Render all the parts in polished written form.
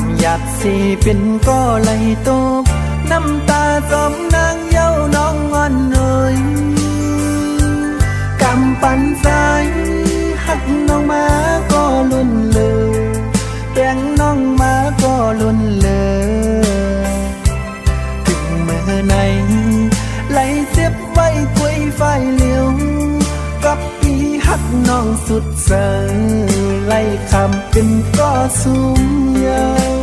ำหยาดสีเป็นก็ไหลตกน้ำตาสองนางเย้าน้องอ่อนเอ่ยกำปั่นสายหักน้องมาก็ลุ่นเลยแป้งน้องมาก็ลุ่นเลยถึงเมื่อไหนไหลเสียบไว้คุยไฟเหลียวกับพี่หักน้องสุดเสยไล่คำเป็นก็สูงยาว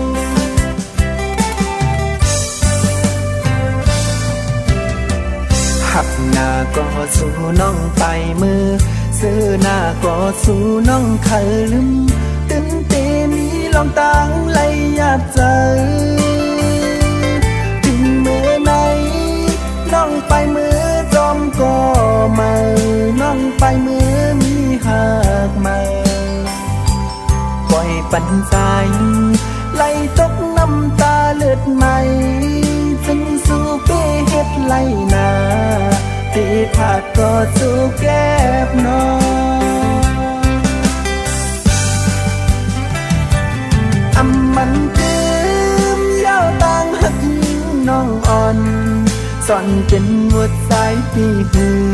หักหน้าก็สู่น้องไปมือซื้อหน้าก็สู่น้องเคยลืมตึงเตมีลองต่างไหลหยาดใจถึงเมื่อไหนน้องไปมือจอมก็มาน้องไปมือมีหักมาปล่อยปันใจไหลตกน้ำตาเลือดใหม่จึงสู่เป้เฮ็ดไหลนาตีผาดก็สู่แก้บน้องอำมันตื้มยาวต่างหักยิงน้องอ่อนสอนเป็นหัวใจที่หือ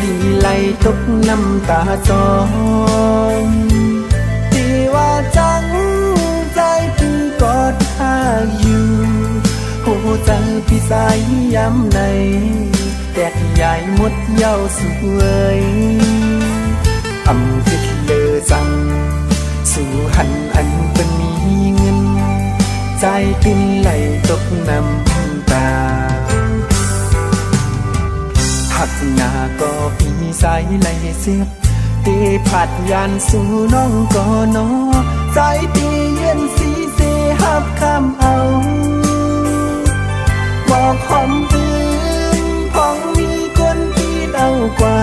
ดีไหลตกน้ำตาจองที่ว่าจังใจพี่กอดข้าอยู่หูใจพี่สายย้ำในแตกใหญ่หมดเย้าสวยอำคิดเลอจังสู่หันอันเป็นมีเงินใจติ้นไหลตกน้ำตาหักหน้าก็พี่สายไหลเสียบตีผัดยานสู่น้องก็นอใจตีเย็นสีเสหับคำเอาบอกหอมตื่นพองมีคนที่เดากว่า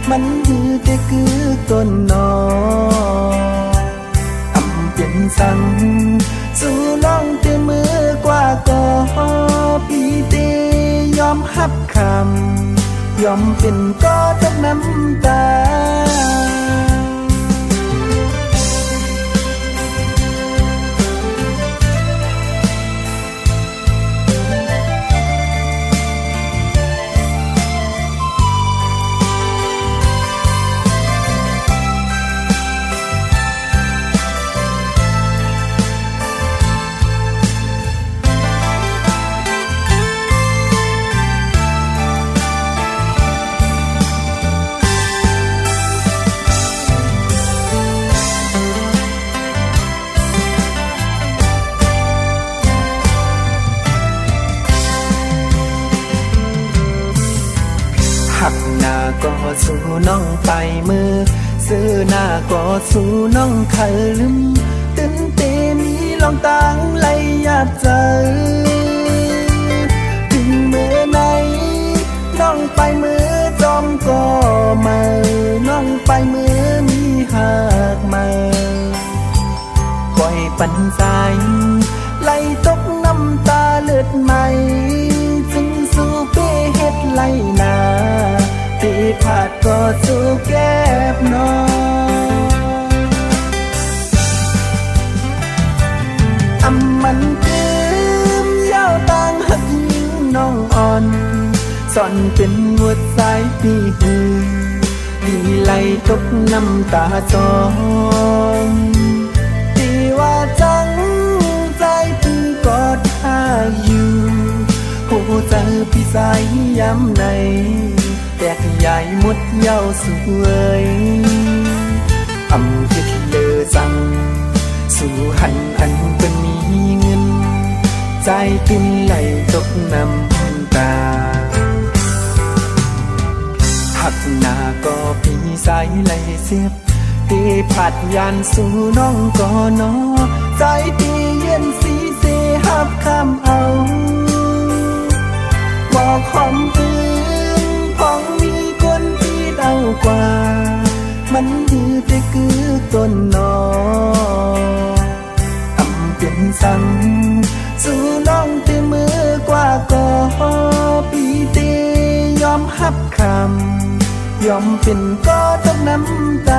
มันคือแต่คือต้นนออำเป็นสั่งสู่น้องเตมือกว่าก็พี่เตยอมหับคำยอมเป็นก็ต้องน้ำตาหักหน้าก็สู่น้องไปมือซื้อหน้าก็สู่น้องเคยลืมตึนเตมีลองต่างไหลหยาดใจถึงเมื่อไหนน้องไปมือจอมก็มาน้องไปมือมีหักมาปล่อยปันใจไหลตกน้ำตาเลือดใหม่จึงสู่เป้เฮ็ดไหลนาตีผาดก็สู่แก้บน้องอำมันตื้มยาวต่างหักยิงน้องอ่อนสอนเป็นหัวใจที่หือดีไหลตกน้ำตาจองที่ว่าจังใจพี่กอดข้าอยู่หูใจพี่สายย้ำในแตกใหญ่หมดเย้าสวยอำคิดเลอจังสู่หันอันเป็นมีเงินใจติ้นไหลตกน้ำตาหักหน้าก็พี่สายไหลเสียบตีผัดยานสู่น้องก็นอใจตีเย็นสีเสหับคำเอาบอกหอมตื่นพองมีคนที่เดากว่ามันคือแต่คือต้นนออำเป็นสั่งสู่น้องเตมือกว่าก็พี่เตยอมหับคำยอมเป็นก็ต้องน้ำตา